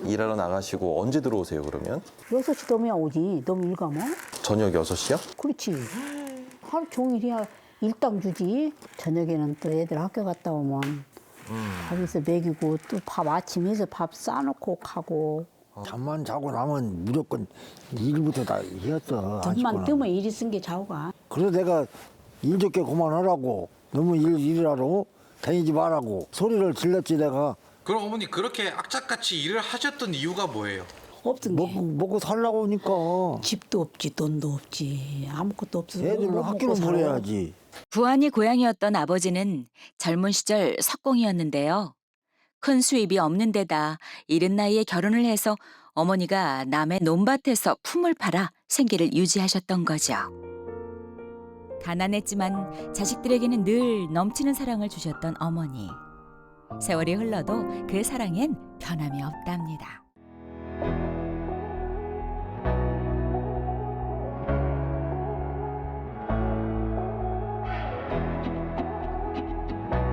일하러 나가시고 언제 들어오세요, 그러면? 6시 되면 오지. 너무 일가면? 저녁 6시요? 그렇지. 하루 종일이야 일당 주지. 저녁에는 또 애들 학교 갔다 오면 밥에서 먹이고 또 밥 아침에서 밥 싸놓고 가고. 잠만 자고 나면 무조건 일부터 다 했어. 안 눈만 씻고 뜨면 나면. 일이 쓴 게 좌우가. 그래서 내가 일 좋게 그만하라고. 너무 일하러 다니지 말라고. 소리를 질렀지 내가. 그럼 어머니 그렇게 악착같이 일을 하셨던 이유가 뭐예요? 없던 게. 먹고 살라고 하니까. 집도 없지 돈도 없지 아무것도 없어. 애들은 학교는 보내야지. 부안이 고향이었던 아버지는 젊은 시절 석공이었는데요. 큰 수입이 없는 데다 이른 나이에 결혼을 해서 어머니가 남의 논밭에서 품을 팔아 생계를 유지하셨던 거죠. 가난했지만 자식들에게는 늘 넘치는 사랑을 주셨던 어머니. 세월이 흘러도 그 사랑엔 변함이 없답니다.